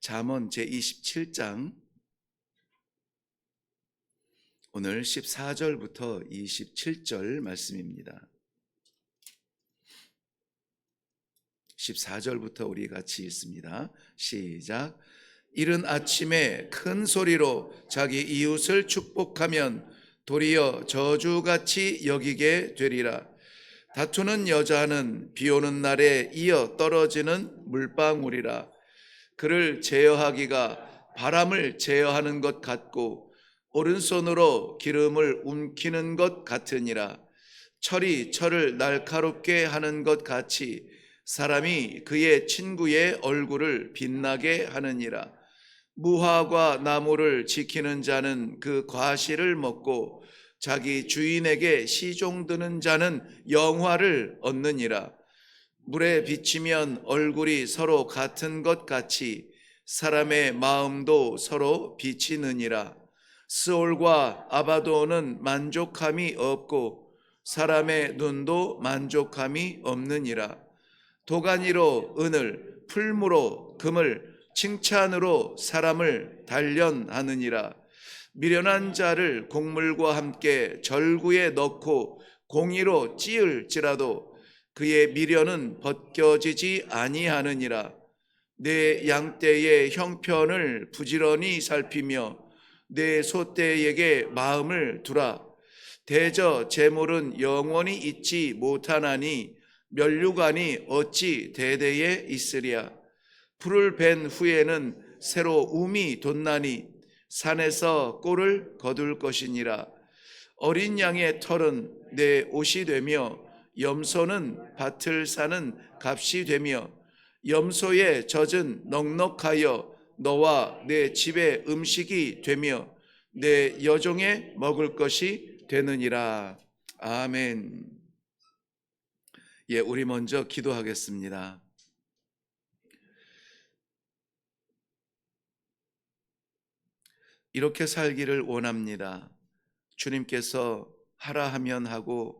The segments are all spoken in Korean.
잠언 제27장 오늘 14절부터 27절 말씀입니다. 14절부터 우리 같이 읽습니다. 시작. 이른 아침에 큰 소리로 자기 이웃을 축복하면 도리어 저주같이 여기게 되리라. 다투는 여자는 비 오는 날에 이어 떨어지는 물방울이라. 그를 제어하기가 바람을 제어하는 것 같고 오른손으로 기름을 움키는 것 같으니라. 철이 철을 날카롭게 하는 것 같이 사람이 그의 친구의 얼굴을 빛나게 하느니라. 무화과 나무를 지키는 자는 그 과실을 먹고 자기 주인에게 시종드는 자는 영화를 얻느니라. 물에 비치면 얼굴이 서로 같은 것 같이 사람의 마음도 서로 비치느니라. 스올과 아바도는 만족함이 없고 사람의 눈도 만족함이 없느니라. 도가니로 은을, 풀무로 금을, 칭찬으로 사람을 단련하느니라. 미련한 자를 곡물과 함께 절구에 넣고 공의로 찌을지라도 그의 미련은 벗겨지지 아니하느니라. 내 양떼의 형편을 부지런히 살피며 내 소떼에게 마음을 두라. 대저 재물은 영원히 있지 못하나니 면류관이 어찌 대대에 있으랴. 풀을 벤 후에는 새로 움이 돋나니 산에서 꼴을 거둘 것이니라. 어린 양의 털은 내 옷이 되며 염소는 밭을 사는 값이 되며 염소의 젖은 넉넉하여 너와 내 집의 음식이 되며 내 여종의 먹을 것이 되느니라. 아멘. 우리 먼저 기도하겠습니다. 이렇게 살기를 원합니다. 주님께서 하라 하면 하고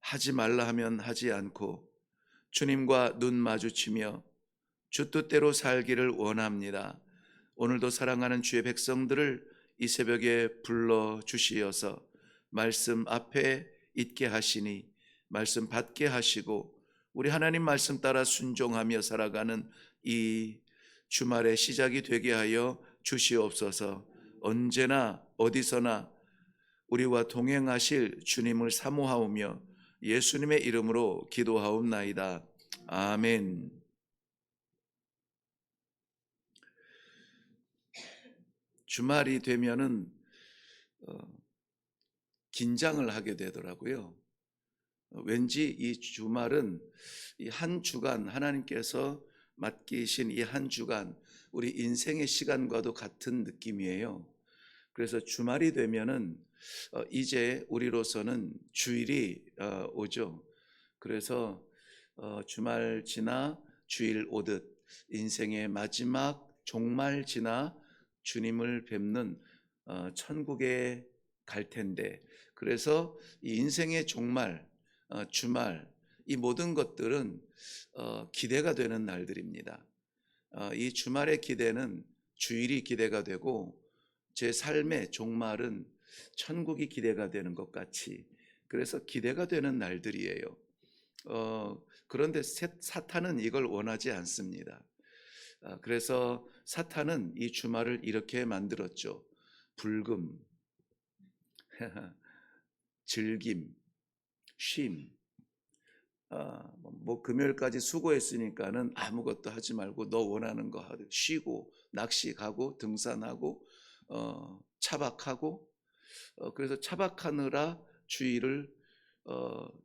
하지 말라 하면 하지 않고 주님과 눈 마주치며 주 뜻대로 살기를 원합니다. 오늘도 사랑하는 주의 백성들을 이 새벽에 불러 주시어서 말씀 앞에 있게 하시니 말씀 받게 하시고 우리 하나님 말씀 따라 순종하며 살아가는 이 주말의 시작이 되게 하여 주시옵소서. 언제나 어디서나 우리와 동행하실 주님을 사모하오며 예수님의 이름으로 기도하옵나이다. 아멘. 주말이 되면은 긴장을 하게 되더라고요. 왠지 이 주말은 이 한 주간 하나님께서 맡기신 이 한 주간 우리 인생의 시간과도 같은 느낌이에요. 그래서 주말이 되면은 이제 우리로서는 주일이 오죠. 그래서 주말 지나 주일 오듯 인생의 마지막 종말 지나 주님을 뵙는 천국에 갈 텐데, 그래서 이 인생의 종말, 주말, 이 모든 것들은 기대가 되는 날들입니다. 이 주말의 기대는 주일이 기대가 되고 제 삶의 종말은 천국이 기대가 되는 것 같이, 그래서 기대가 되는 날들이에요. 그런데 사탄은 이걸 원하지 않습니다. 그래서 사탄은 이 주말을 이렇게 만들었죠. 불금, 즐김, 쉼. 뭐 금요일까지 수고했으니까는 아무것도 하지 말고 너 원하는 거 하고 쉬고 낚시 가고 등산하고 차박하고, 그래서 차박하느라 주일을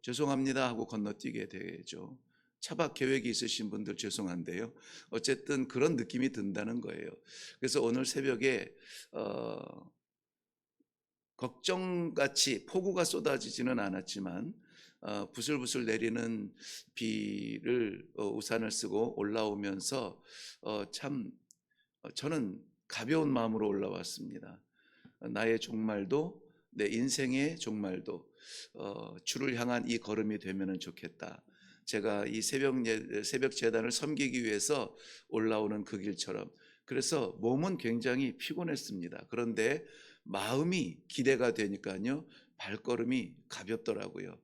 죄송합니다 하고 건너뛰게 되죠. 차박 계획이 있으신 분들 죄송한데요. 어쨌든 그런 느낌이 든다는 거예요. 그래서 오늘 새벽에 걱정같이 폭우가 쏟아지지는 않았지만 부슬부슬 내리는 비를 우산을 쓰고 올라오면서 참 저는 가벼운 마음으로 올라왔습니다. 나의 종말도 내 인생의 종말도 주를 향한 이 걸음이 되면 좋겠다. 제가 이 새벽 제단을 섬기기 위해서 올라오는 그 길처럼, 그래서 몸은 굉장히 피곤했습니다. 그런데 마음이 기대가 되니까요, 발걸음이 가볍더라고요.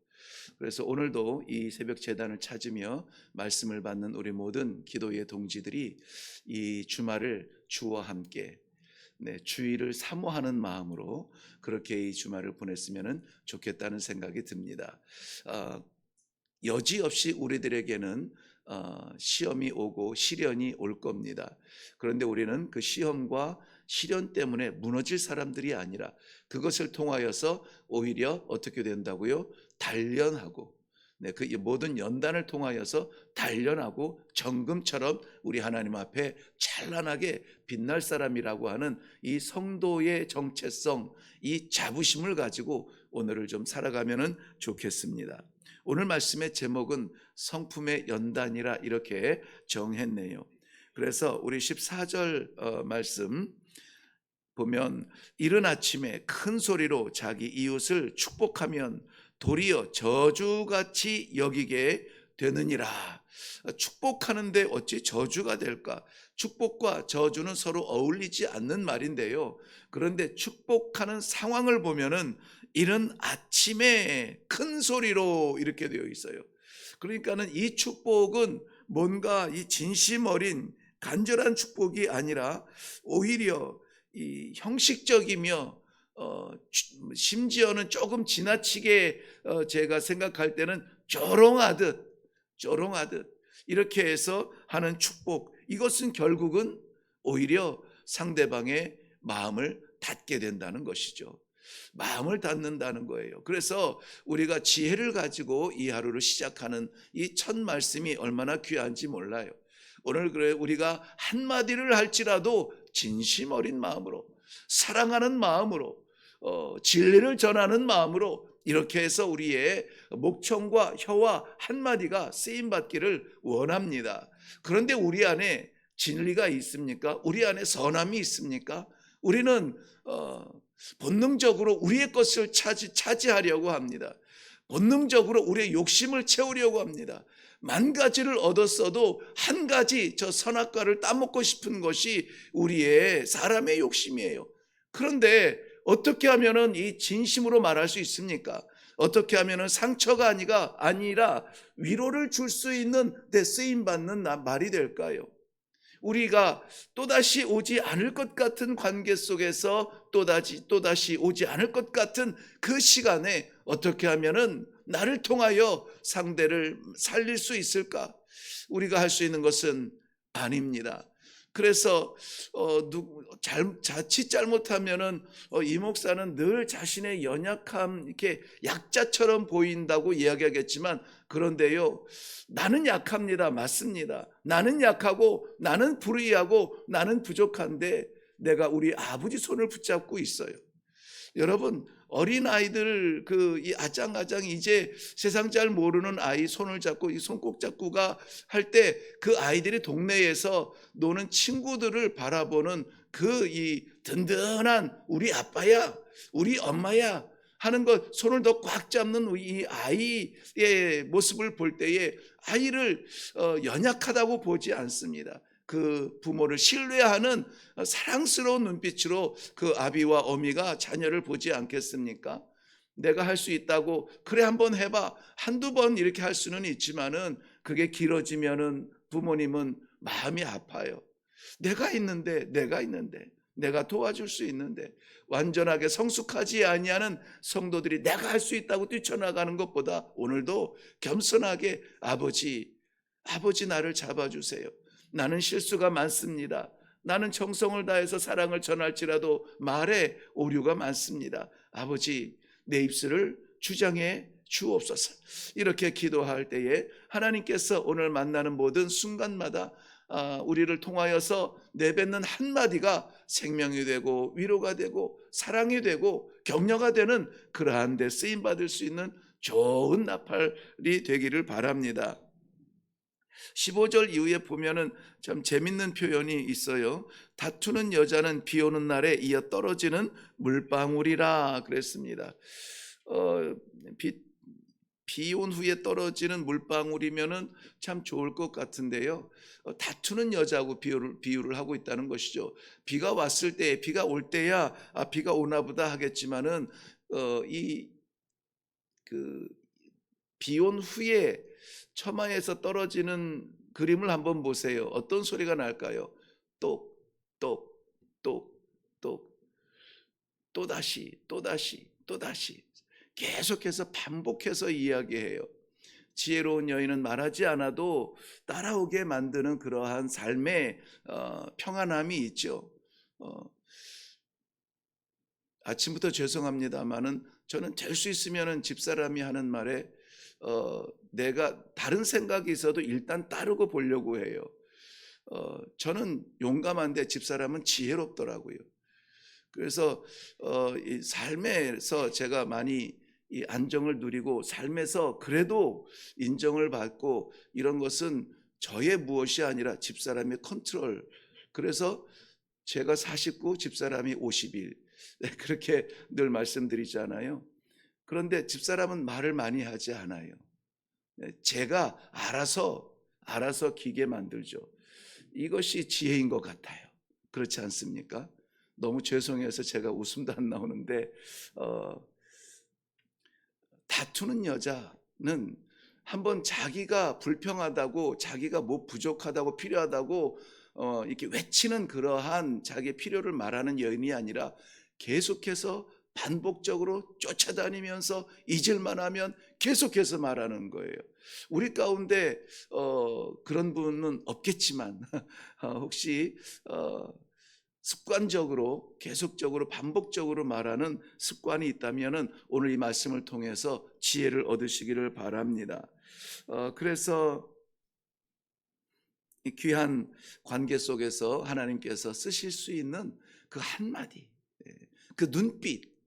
그래서 오늘도 이 새벽 제단을 찾으며 말씀을 받는 우리 모든 기도의 동지들이 이 주말을 주와 함께, 주의를 사모하는 마음으로 그렇게 이 주말을 보냈으면 좋겠다는 생각이 듭니다. 여지없이 우리들에게는 시험이 오고 시련이 올 겁니다. 그런데 우리는 그 시험과 시련 때문에 무너질 사람들이 아니라 그것을 통하여서 오히려 어떻게 된다고요? 단련하고, 그 모든 연단을 통하여서 단련하고 정금처럼 우리 하나님 앞에 찬란하게 빛날 사람이라고 하는 이 성도의 정체성, 이 자부심을 가지고 오늘을 좀 살아가면 좋겠습니다. 오늘 말씀의 제목은 성품의 연단이라 이렇게 정했네요. 그래서 우리 14절 말씀 보면, 이른 아침에 큰 소리로 자기 이웃을 축복하면 도리어 저주같이 여기게 되느니라. 축복하는데 어찌 저주가 될까? 축복과 저주는 서로 어울리지 않는 말인데요. 그런데 축복하는 상황을 보면은 이른 아침에 큰 소리로 이렇게 되어 있어요. 그러니까는 이 축복은 뭔가 이 진심 어린 간절한 축복이 아니라 오히려 이 형식적이며 심지어는 조금 지나치게 제가 생각할 때는 조롱하듯 이렇게 해서 하는 축복, 이것은 결국은 오히려 상대방의 마음을 닫게 된다는 것이죠. 마음을 닫는다는 거예요. 그래서 우리가 지혜를 가지고 이 하루를 시작하는 이 첫 말씀이 얼마나 귀한지 몰라요. 오늘 그래 우리가 한마디를 할지라도 진심 어린 마음으로, 사랑하는 마음으로, 진리를 전하는 마음으로 이렇게 해서 우리의 목청과 혀와 한마디가 쓰임받기를 원합니다. 그런데 우리 안에 진리가 있습니까? 우리 안에 선함이 있습니까? 우리는 본능적으로 우리의 것을 차지하려고 합니다. 본능적으로 우리의 욕심을 채우려고 합니다. 만 가지를 얻었어도 한 가지 저 선악과를 따먹고 싶은 것이 우리의 사람의 욕심이에요. 그런데 어떻게 하면은 이 진심으로 말할 수 있습니까? 어떻게 하면은 상처가 아니라 위로를 줄 수 있는 데 쓰임 받는 말이 될까요? 우리가 또다시 오지 않을 것 같은 관계 속에서 또다시 오지 않을 것 같은 그 시간에 어떻게 하면은 나를 통하여 상대를 살릴 수 있을까? 우리가 할 수 있는 것은 아닙니다. 그래서 자칫 잘못하면은 이 목사는 늘 자신의 연약함, 이렇게 약자처럼 보인다고 이야기하겠지만, 그런데요, 나는 약합니다. 맞습니다. 나는 약하고 나는 불의하고 나는 부족한데 내가 우리 아버지 손을 붙잡고 있어요. 여러분, 어린 아이들 이 아장아장 이제 세상 잘 모르는 아이 손을 잡고 이 손꼭 잡고가 할 때 그 아이들이 동네에서 노는 친구들을 바라보는 이 든든한 우리 아빠야, 우리 엄마야 하는 것, 손을 더 꽉 잡는 이 아이의 모습을 볼 때에 아이를 연약하다고 보지 않습니다. 그 부모를 신뢰하는 사랑스러운 눈빛으로 그 아비와 어미가 자녀를 보지 않겠습니까? 내가 할 수 있다고, 그래 한번 해봐, 한두 번 이렇게 할 수는 있지만은 그게 길어지면은 부모님은 마음이 아파요. 내가 있는데 내가 도와줄 수 있는데, 완전하게 성숙하지 아니하는 성도들이 내가 할 수 있다고 뛰쳐나가는 것보다 오늘도 겸손하게 아버지 나를 잡아주세요. 나는 실수가 많습니다. 나는 정성을 다해서 사랑을 전할지라도 말에 오류가 많습니다. 아버지, 내 입술을 주장해 주옵소서. 이렇게 기도할 때에 하나님께서 오늘 만나는 모든 순간마다 우리를 통하여서 내뱉는 한마디가 생명이 되고 위로가 되고 사랑이 되고 격려가 되는 그러한 데 쓰임받을 수 있는 좋은 나팔이 되기를 바랍니다. 15절 이후에 보면은 참 재밌는 표현이 있어요. 다투는 여자는 비 오는 날에 이어 떨어지는 물방울이라 그랬습니다. 비 온 후에 떨어지는 물방울이면은 참 좋을 것 같은데요. 다투는 여자하고 비유를 하고 있다는 것이죠. 비가 왔을 때, 비가 올 때야 비가 오나 보다 하겠지만은 이 그 비 온 후에 처마에서 떨어지는 그림을 한번 보세요. 어떤 소리가 날까요? 똑, 똑, 똑, 똑, 또다시, 또다시, 또다시. 계속해서 반복해서 이야기해요. 지혜로운 여인은 말하지 않아도 따라오게 만드는 그러한 삶의 평안함이 있죠. 어, 아침부터 죄송합니다만은 저는 될 수 있으면은 집사람이 하는 말에 내가 다른 생각이 있어도 일단 따르고 보려고 해요. 저는 용감한데 집사람은 지혜롭더라고요. 그래서 이 삶에서 제가 많이 이 안정을 누리고 삶에서 그래도 인정을 받고 이런 것은 저의 무엇이 아니라 집사람의 컨트롤. 그래서 제가 49, 집사람이 51. 네, 그렇게 늘 말씀드리잖아요. 그런데 집사람은 말을 많이 하지 않아요. 네, 제가 알아서 기게 만들죠. 이것이 지혜인 것 같아요. 그렇지 않습니까? 너무 죄송해서 제가 웃음도 안 나오는데 다투는 여자는 한번 자기가 불평하다고, 자기가 뭐 부족하다고, 필요하다고 이렇게 외치는 그러한 자기의 필요를 말하는 여인이 아니라 계속해서 반복적으로 쫓아다니면서 잊을만 하면 계속해서 말하는 거예요. 우리 가운데 그런 분은 없겠지만 혹시 습관적으로 계속적으로 반복적으로 말하는 습관이 있다면은 오늘 이 말씀을 통해서 지혜를 얻으시기를 바랍니다. 그래서 이 귀한 관계 속에서 하나님께서 쓰실 수 있는 그 한마디, 그 눈빛,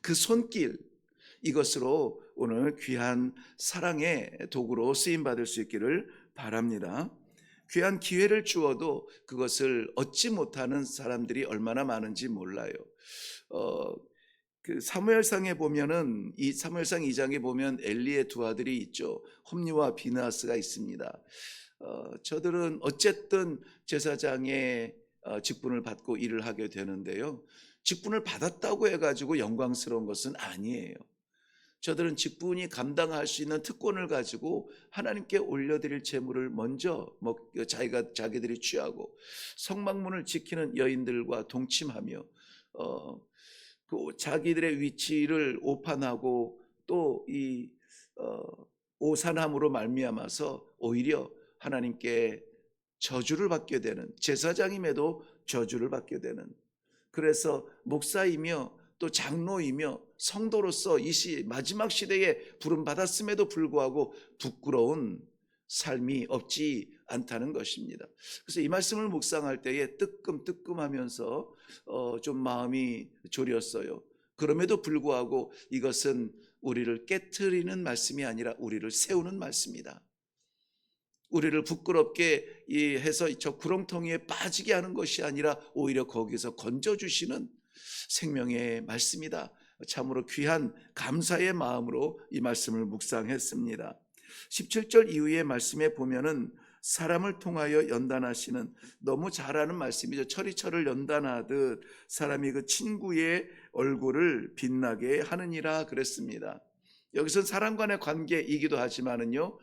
그 손길, 이것으로 오늘 귀한 사랑의 도구로 쓰임 받을 수 있기를 바랍니다. 귀한 기회를 주어도 그것을 얻지 못하는 사람들이 얼마나 많은지 몰라요. 그 사무엘상에 보면은, 이 사무엘상 2장에 보면 엘리의 두 아들이 있죠. 홈리와 비느하스가 있습니다. 저들은 어쨌든 제사장의 직분을 받고 일을 하게 되는데요. 직분을 받았다고 해가지고 영광스러운 것은 아니에요. 저들은 직분이 감당할 수 있는 특권을 가지고 하나님께 올려드릴 제물을 먼저 자기들이 취하고 성막문을 지키는 여인들과 동침하며 그 자기들의 위치를 오판하고 또 이 오산함으로 말미암아서 오히려 하나님께 저주를 받게 되는, 제사장임에도 저주를 받게 되는, 그래서 목사이며 또 장로이며 성도로서 이 마지막 시대에 부름받았음에도 불구하고 부끄러운 삶이 없지 않다는 것입니다. 그래서 이 말씀을 묵상할 때에 뜨끔뜨끔하면서 좀 마음이 졸였어요. 그럼에도 불구하고 이것은 우리를 깨트리는 말씀이 아니라 우리를 세우는 말씀이다. 우리를 부끄럽게 해서 저 구렁텅이에 빠지게 하는 것이 아니라 오히려 거기서 건져주시는 생명의 말씀이다. 참으로 귀한 감사의 마음으로 이 말씀을 묵상했습니다. 17절 이후의 말씀에 보면은 사람을 통하여 연단하시는, 너무 잘 아는 말씀이죠. 철이 철을 연단하듯 사람이 그 친구의 얼굴을 빛나게 하느니라 그랬습니다. 여기서는 사람 간의 관계이기도 하지만은요,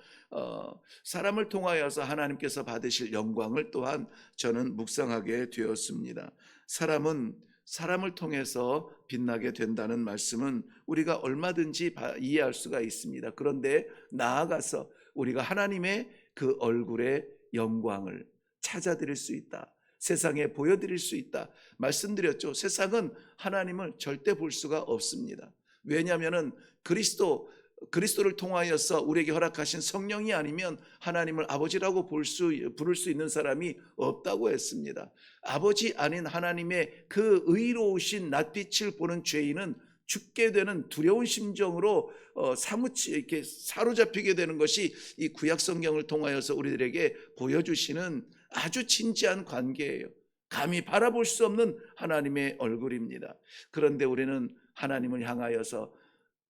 사람을 통하여서 하나님께서 받으실 영광을 또한 저는 묵상하게 되었습니다. 사람은 사람을 통해서 빛나게 된다는 말씀은 우리가 얼마든지 이해할 수가 있습니다. 그런데 나아가서 우리가 하나님의 그 얼굴의 영광을 찾아드릴 수 있다, 세상에 보여드릴 수 있다 말씀드렸죠. 세상은 하나님을 절대 볼 수가 없습니다. 왜냐하면 그리스도를 통하여서 우리에게 허락하신 성령이 아니면 하나님을 아버지라고 부를 수 있는 사람이 없다고 했습니다. 아버지 아닌 하나님의 그 의로우신 낯빛을 보는 죄인은 죽게 되는 두려운 심정으로 사무치 이렇게 사로잡히게 되는 것이 이 구약 성경을 통하여서 우리들에게 보여주시는 아주 진지한 관계예요. 감히 바라볼 수 없는 하나님의 얼굴입니다. 그런데 우리는 하나님을 향하여서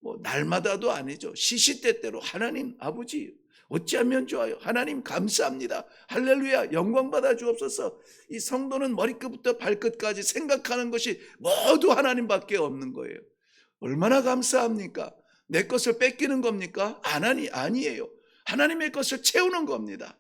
뭐 날마다도 아니죠. 시시때때로 하나님 아버지 어찌하면 좋아요. 하나님 감사합니다. 할렐루야 영광 받아 주옵소서. 이 성도는 머리끝부터 발끝까지 생각하는 것이 모두 하나님밖에 없는 거예요. 얼마나 감사합니까? 내 것을 뺏기는 겁니까? 아니에요. 하나님의 것을 채우는 겁니다.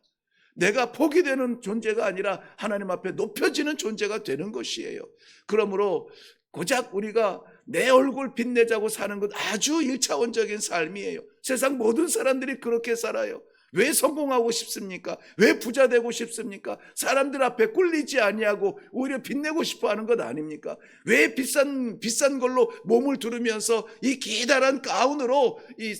내가 복이 되는 존재가 아니라 하나님 앞에 높여지는 존재가 되는 것이에요. 그러므로 고작 우리가 내 얼굴 빛내자고 사는 것 아주 1차원적인 삶이에요. 세상 모든 사람들이 그렇게 살아요. 왜 성공하고 싶습니까? 왜 부자 되고 싶습니까? 사람들 앞에 꿀리지 아니하고 오히려 빛내고 싶어 하는 것 아닙니까? 왜 비싼 걸로 몸을 두르면서 이 기다란 가운으로 이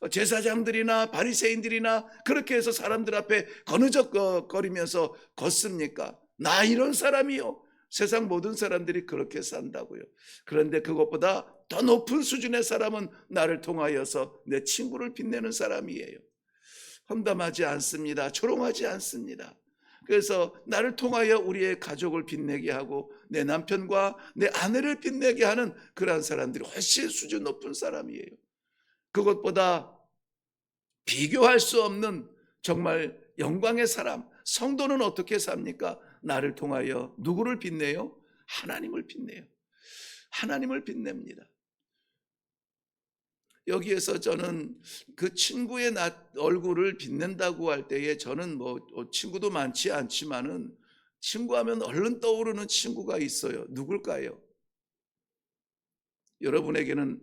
제사장들이나 바리새인들이나 그렇게 해서 사람들 앞에 거느적거리면서 걷습니까? 나 이런 사람이요. 세상 모든 사람들이 그렇게 산다고요. 그런데 그것보다 더 높은 수준의 사람은 나를 통하여서 내 친구를 빛내는 사람이에요. 험담하지 않습니다. 조롱하지 않습니다. 그래서 나를 통하여 우리의 가족을 빛내게 하고 내 남편과 내 아내를 빛내게 하는 그러한 사람들이 훨씬 수준 높은 사람이에요. 그것보다 비교할 수 없는 정말 영광의 사람, 성도는 어떻게 삽니까? 나를 통하여 누구를 빛내요? 하나님을 빛내요. 하나님을 빛냅니다. 여기에서 저는 그 친구의 얼굴을 빛낸다고 할 때에 저는 뭐 친구도 많지 않지만은 친구하면 얼른 떠오르는 친구가 있어요. 누굴까요? 여러분에게는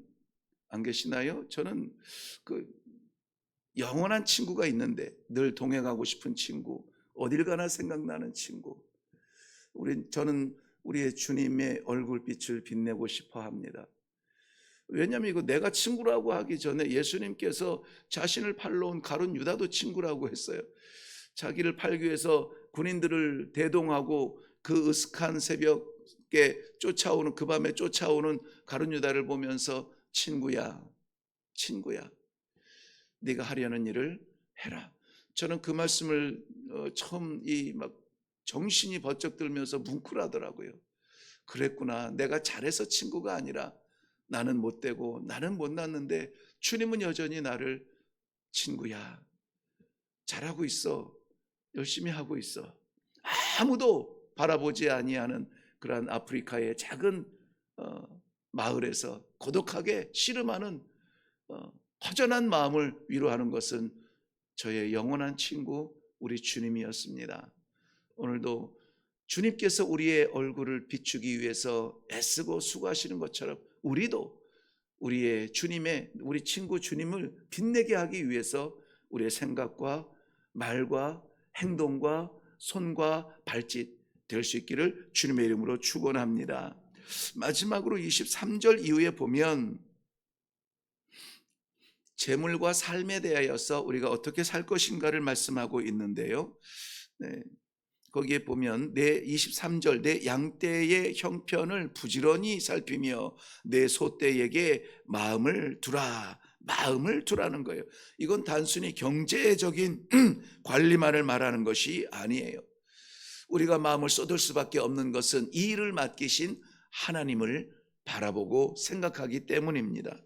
안 계시나요? 저는 그 영원한 친구가 있는데 늘 동행하고 싶은 친구, 어딜 가나 생각나는 친구. 저는 우리의 주님의 얼굴빛을 빛내고 싶어 합니다. 왜냐하면 이거 내가 친구라고 하기 전에 예수님께서 자신을 팔러 온 가룟 유다도 친구라고 했어요. 자기를 팔기 위해서 군인들을 대동하고 그 으슥한 새벽에 쫓아오는 그 밤에 쫓아오는 가룟 유다를 보면서 친구야 네가 하려는 일을 해라. 저는 그 말씀을 처음 막 정신이 번쩍 들면서 뭉클하더라고요. 그랬구나. 내가 잘해서 친구가 아니라 나는 못되고 나는 못났는데 주님은 여전히 나를 친구야 잘하고 있어, 열심히 하고 있어. 아무도 바라보지 아니하는 그러한 아프리카의 작은 마을에서 고독하게 씨름하는 허전한 마음을 위로하는 것은 저의 영원한 친구 우리 주님이었습니다. 오늘도 주님께서 우리의 얼굴을 비추기 위해서 애쓰고 수고하시는 것처럼 우리도 우리 친구 주님을 빛내게 하기 위해서 우리의 생각과 말과 행동과 손과 발짓 될 수 있기를 주님의 이름으로 축원합니다. 마지막으로 23절 이후에 보면 재물과 삶에 대하여서 우리가 어떻게 살 것인가를 말씀하고 있는데요. 거기에 보면 23절 내 양떼의 형편을 부지런히 살피며 내 소떼에게 마음을 두라는 거예요. 이건 단순히 경제적인 관리만을 말하는 것이 아니에요. 우리가 마음을 쏟을 수밖에 없는 것은 이 일을 맡기신 하나님을 바라보고 생각하기 때문입니다.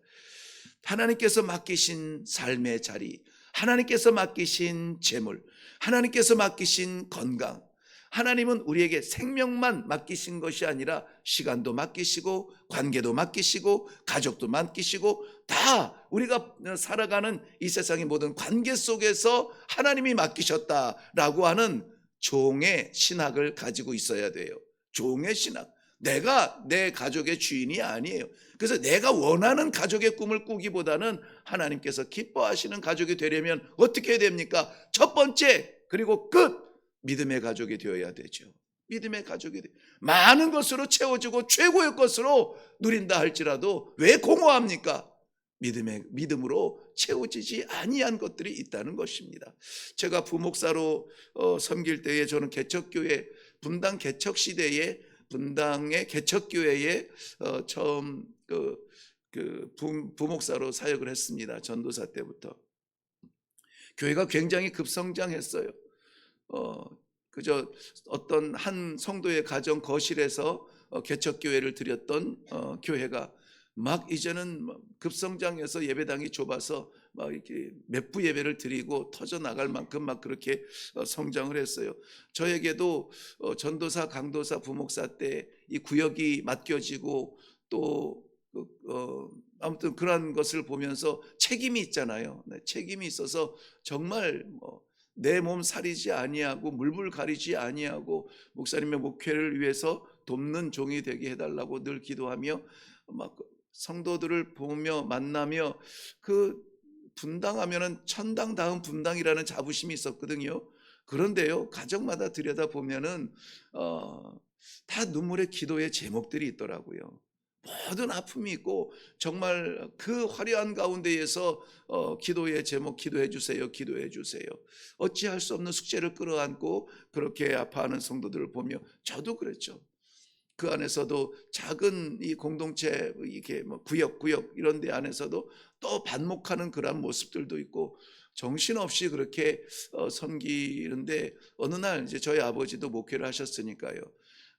하나님께서 맡기신 삶의 자리, 하나님께서 맡기신 재물, 하나님께서 맡기신 건강, 하나님은 우리에게 생명만 맡기신 것이 아니라 시간도 맡기시고 관계도 맡기시고 가족도 맡기시고 다 우리가 살아가는 이 세상의 모든 관계 속에서 하나님이 맡기셨다라고 하는 종의 신학을 가지고 있어야 돼요. 종의 신학. 내가 내 가족의 주인이 아니에요. 그래서 내가 원하는 가족의 꿈을 꾸기보다는 하나님께서 기뻐하시는 가족이 되려면 어떻게 해야 됩니까? 첫 번째 그리고 끝 믿음의 가족이 되어야 되죠. 믿음의 가족이 많은 것으로 채워지고 최고의 것으로 누린다 할지라도 왜 공허합니까? 믿음으로 채워지지 아니한 것들이 있다는 것입니다. 제가 부목사로 섬길 때에 저는 개척교회 분당 개척 시대에 분당의 개척교회에 처음 부목사로 사역을 했습니다. 전도사 때부터. 교회가 굉장히 급성장했어요. 그저 어떤 한 성도의 가정 거실에서 개척교회를 드렸던 교회가 막 이제는 급성장해서 예배당이 좁아서 막 이렇게 몇 부 예배를 드리고 터져 나갈 만큼 막 그렇게 성장을 했어요. 저에게도 전도사, 강도사, 부목사 때 이 구역이 맡겨지고 또 아무튼 그러한 것을 보면서 책임이 있잖아요. 네, 책임이 있어서 정말 내 몸 사리지 아니하고 물불 가리지 아니하고 목사님의 목회를 위해서 돕는 종이 되게 해달라고 늘 기도하며 막 성도들을 보며 만나며 그 분당하면은 천당 다음 분당이라는 자부심이 있었거든요. 그런데요, 가정마다 들여다 보면은 다 눈물의 기도의 제목들이 있더라고요. 모든 아픔이 있고 정말 그 화려한 가운데에서 기도의 제목, 기도해 주세요, 기도해 주세요. 어찌할 수 없는 숙제를 끌어안고 그렇게 아파하는 성도들을 보며 저도 그랬죠. 그 안에서도 작은 이 공동체 이게 구역 이런 데 안에서도 또 반목하는 그런 모습들도 있고 정신없이 그렇게 섬기는데 어느 날 이제 저희 아버지도 목회를 하셨으니까요.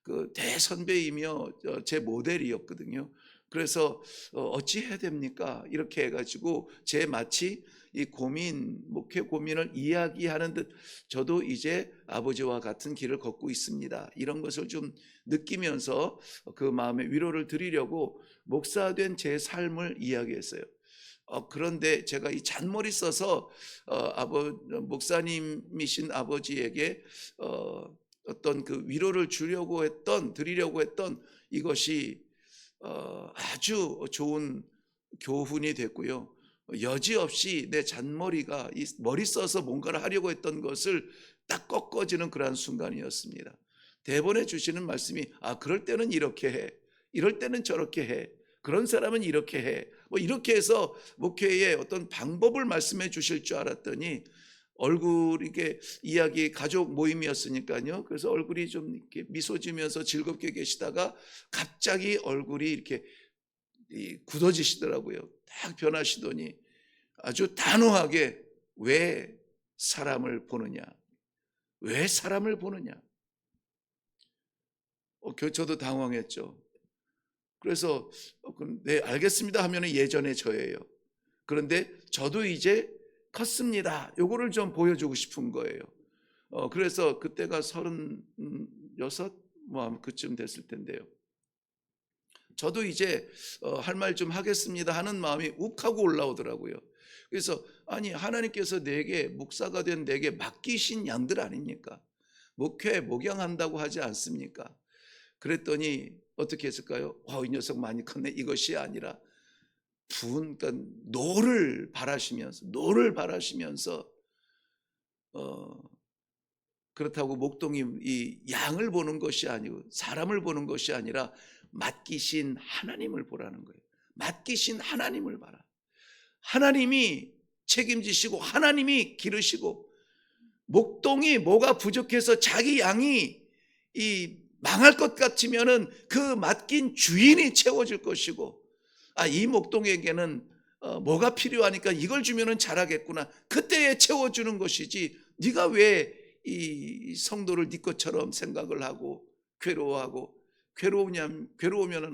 그 대선배이며 제 모델이었거든요. 그래서 어찌 해야 됩니까? 이렇게 해가지고 제 마치 이 고민, 목회 고민을 이야기하는 듯 저도 이제 아버지와 같은 길을 걷고 있습니다. 이런 것을 좀 느끼면서 그 마음에 위로를 드리려고 목사된 제 삶을 이야기했어요. 그런데 제가 이 잔머리 써서 목사님이신 아버지에게 어떤 그 위로를 드리려고 했던 이것이 아주 좋은 교훈이 됐고요. 여지없이 내 잔머리가 이 머리 써서 뭔가를 하려고 했던 것을 딱 꺾어지는 그러한 순간이었습니다. 대본에 주시는 말씀이 그럴 때는 이렇게 해, 이럴 때는 저렇게 해, 그런 사람은 이렇게 해, 이렇게 해서 목회의 어떤 방법을 말씀해 주실 줄 알았더니 얼굴 이게 이야기 가족 모임이었으니까요. 그래서 얼굴이 좀 이렇게 미소 지면서 즐겁게 계시다가 갑자기 얼굴이 이렇게 굳어지시더라고요. 딱 변하시더니 아주 단호하게 왜 사람을 보느냐? 왜 사람을 보느냐? 저도 당황했죠. 그래서 네 알겠습니다 하면 예전의 저예요. 그런데 저도 이제 컸습니다. 요거를 좀 보여주고 싶은 거예요. 그래서 그때가 36 그쯤 됐을 텐데요. 저도 이제 할 말 좀 하겠습니다 하는 마음이 욱하고 올라오더라고요. 그래서 아니 하나님께서 내게 목사가 된 내게 맡기신 양들 아닙니까? 목회 목양한다고 하지 않습니까? 그랬더니 어떻게 했을까요? 이 녀석 많이 컸네. 이것이 아니라 그러니까 노를 바라시면서 그렇다고 목동이 이 양을 보는 것이 아니고 사람을 보는 것이 아니라 맡기신 하나님을 보라는 거예요. 맡기신 하나님을 봐라. 하나님이 책임지시고 하나님이 기르시고 목동이 뭐가 부족해서 자기 양이 망할 것 같으면은 그 맡긴 주인이 채워줄 것이고 이 목동에게는 뭐가 필요하니까 이걸 주면은 잘하겠구나. 그때에 채워주는 것이지 네가 왜 이 성도를 네 것처럼 생각을 하고 괴로우면은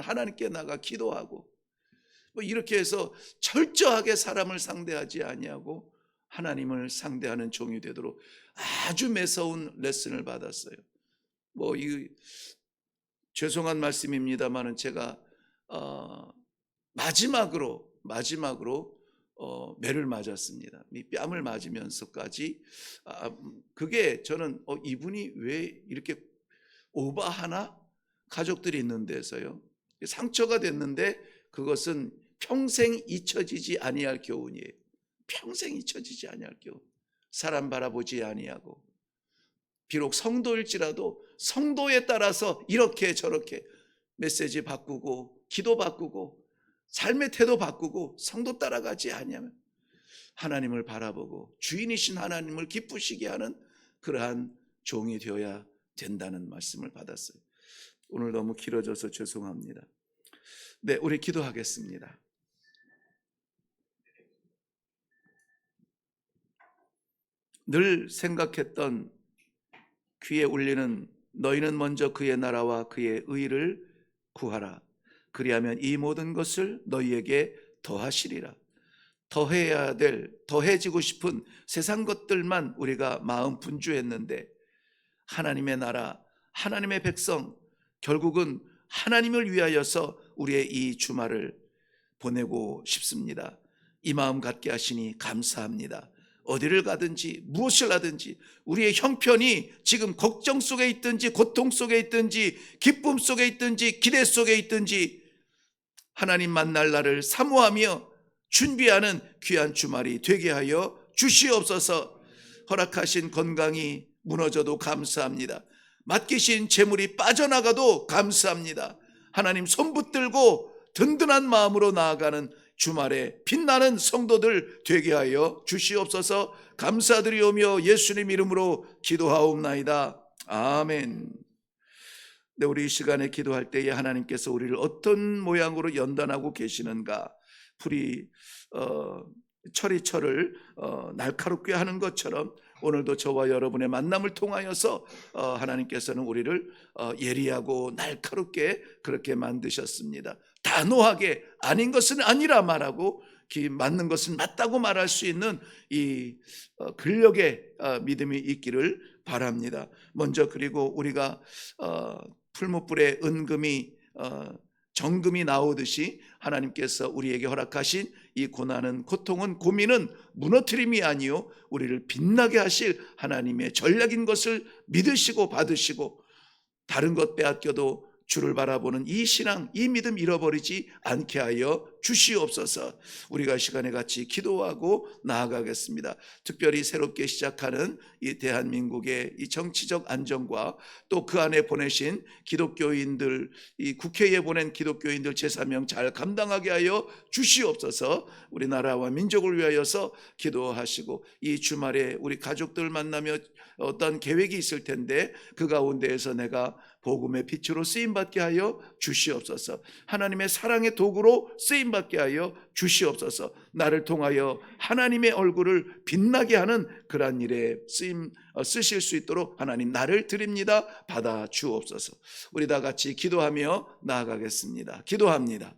하나님께 나가 기도하고 이렇게 해서 철저하게 사람을 상대하지 아니하고 하나님을 상대하는 종이 되도록 아주 매서운 레슨을 받았어요. 죄송한 말씀입니다만은 제가 마지막으로 매를 맞았습니다. 뺨을 맞으면서까지 그게 저는 이분이 왜 이렇게 오바하나? 가족들이 있는 데서요. 상처가 됐는데 그것은 평생 잊혀지지 아니할 교훈이에요. 평생 잊혀지지 아니할 교훈. 사람 바라보지 아니하고 비록 성도일지라도 성도에 따라서 이렇게 저렇게 메시지 바꾸고 기도 바꾸고 삶의 태도 바꾸고 성도 따라가지 아니하면 하나님을 바라보고 주인이신 하나님을 기쁘시게 하는 그러한 종이 되어야 된다는 말씀을 받았어요. 오늘 너무 길어져서 죄송합니다. 네, 우리 기도하겠습니다. 늘 생각했던 귀에 울리는 너희는 먼저 그의 나라와 그의 의를 구하라. 그리하면 이 모든 것을 너희에게 더하시리라. 더해지고 싶은 세상 것들만 우리가 마음 분주했는데 하나님의 나라, 하나님의 백성, 결국은 하나님을 위하여서 우리의 이 주말을 보내고 싶습니다. 이 마음 갖게 하시니 감사합니다. 어디를 가든지 무엇을 하든지 우리의 형편이 지금 걱정 속에 있든지 고통 속에 있든지 기쁨 속에 있든지 기대 속에 있든지 하나님 만날 날을 사모하며 준비하는 귀한 주말이 되게 하여 주시옵소서. 허락하신 건강이 무너져도 감사합니다. 맡기신 재물이 빠져나가도 감사합니다. 하나님 손 붙들고 든든한 마음으로 나아가는 주말에 빛나는 성도들 되게 하여 주시옵소서. 감사드리오며 예수님 이름으로 기도하옵나이다. 아멘. 네, 우리 이 시간에 기도할 때에 하나님께서 우리를 어떤 모양으로 연단하고 계시는가? 풀이 철이 날카롭게 하는 것처럼 오늘도 저와 여러분의 만남을 통하여서 하나님께서는 우리를 예리하고 날카롭게 그렇게 만드셨습니다. 단호하게 아닌 것은 아니라 말하고 맞는 것은 맞다고 말할 수 있는 이 근력의 믿음이 있기를 바랍니다. 먼저 그리고 우리가 풀무불에 은금이 정금이 나오듯이 하나님께서 우리에게 허락하신 이 고난은, 고통은, 고민은 무너뜨림이 아니요 우리를 빛나게 하실 하나님의 전략인 것을 믿으시고 받으시고 다른 것 빼앗겨도 주를 바라보는 이 신앙, 이 믿음 잃어버리지 않게 하여 주시옵소서. 우리가 시간에 같이 기도하고 나아가겠습니다. 특별히 새롭게 시작하는 이 대한민국의 이 정치적 안정과 또 그 안에 보내신 기독교인들, 이 국회에 보낸 기독교인들 제사명 잘 감당하게 하여 주시옵소서. 우리나라와 민족을 위하여서 기도하시고 이 주말에 우리 가족들 만나며 어떤 계획이 있을 텐데 그 가운데에서 내가 복음의 빛으로 쓰임받게 하여 주시옵소서. 하나님의 사랑의 도구로 쓰임받게 하여 주시옵소서. 나를 통하여 하나님의 얼굴을 빛나게 하는 그러한 일에 쓰실 수 있도록 하나님 나를 드립니다. 받아 주옵소서. 우리 다 같이 기도하며 나아가겠습니다. 기도합니다.